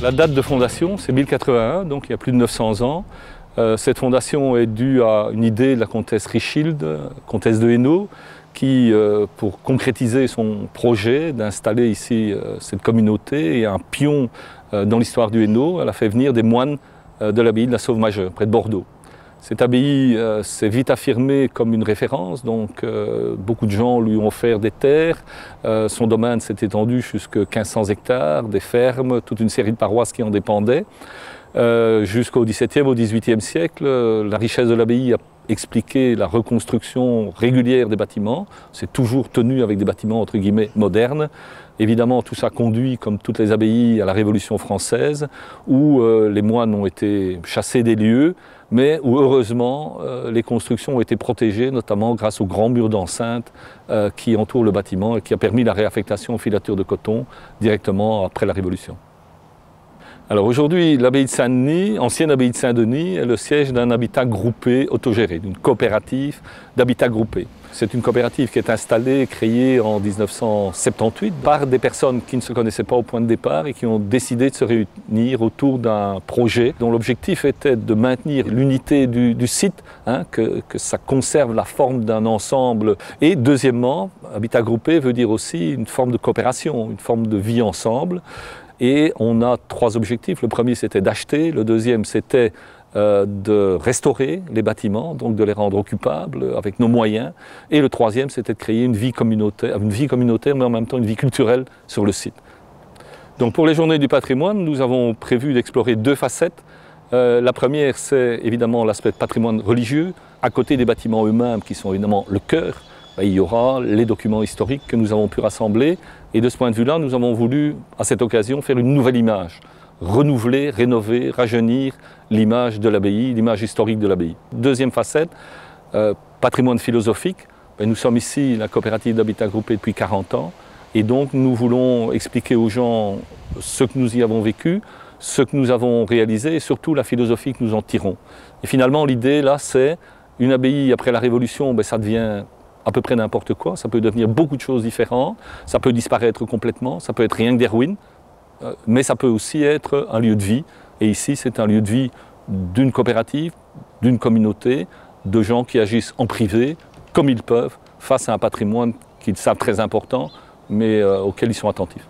La date de fondation, c'est 1081, donc il y a plus de 900 ans. Cette fondation est due à une idée de la comtesse Richilde, comtesse de Hainaut, qui, pour concrétiser son projet d'installer ici cette communauté et un pion dans l'histoire du Hainaut, elle a fait venir des moines de l'abbaye de la Sauve-Majeure, près de Bordeaux. Cette abbaye s'est vite affirmée comme une référence, donc beaucoup de gens lui ont offert des terres. Son domaine s'est étendu jusqu'à 1500 hectares, des fermes, toute une série de paroisses qui en dépendaient. Jusqu'au XVIIe, au XVIIIe siècle, la richesse de l'abbaye a expliqué la reconstruction régulière des bâtiments. C'est toujours tenu avec des bâtiments entre guillemets modernes. Évidemment, tout ça conduit, comme toutes les abbayes, à la Révolution française, où les moines ont été chassés des lieux, mais où heureusement les constructions ont été protégées, notamment grâce aux grands murs d'enceinte qui entourent le bâtiment et qui a permis la réaffectation aux filatures de coton directement après la Révolution. Alors aujourd'hui, l'abbaye de Saint-Denis, ancienne abbaye de Saint-Denis, est le siège d'un habitat groupé autogéré, d'une coopérative d'habitat groupé. C'est une coopérative qui est installée, créée en 1978 par des personnes qui ne se connaissaient pas au point de départ et qui ont décidé de se réunir autour d'un projet dont l'objectif était de maintenir l'unité du site, que ça conserve la forme d'un ensemble. Et deuxièmement, habitat groupé veut dire aussi une forme de coopération, une forme de vie ensemble. Et on a trois objectifs. Le premier, c'était d'acheter. Le deuxième, c'était de restaurer les bâtiments, donc de les rendre occupables avec nos moyens. Et le troisième, c'était de créer une vie communautaire, mais en même temps une vie culturelle sur le site. Donc pour les Journées du patrimoine, nous avons prévu d'explorer deux facettes. La première, c'est évidemment l'aspect patrimoine religieux, à côté des bâtiments eux-mêmes qui sont évidemment le cœur. Il y aura les documents historiques que nous avons pu rassembler. Et de ce point de vue-là, nous avons voulu, à cette occasion, faire une nouvelle image. Renouveler, rénover, rajeunir l'image de l'abbaye, l'image historique de l'abbaye. Deuxième facette, patrimoine philosophique. Nous sommes ici, la coopérative d'habitat groupé, depuis 40 ans. Et donc, nous voulons expliquer aux gens ce que nous y avons vécu, ce que nous avons réalisé et surtout la philosophie que nous en tirons. Et finalement, l'idée, là, c'est une abbaye, après la Révolution, ça devient à peu près n'importe quoi, ça peut devenir beaucoup de choses différentes, ça peut disparaître complètement, ça peut être rien que des ruines, mais ça peut aussi être un lieu de vie. Et ici, c'est un lieu de vie d'une coopérative, d'une communauté, de gens qui agissent en privé, comme ils peuvent, face à un patrimoine qu'ils savent très important, mais auquel ils sont attentifs.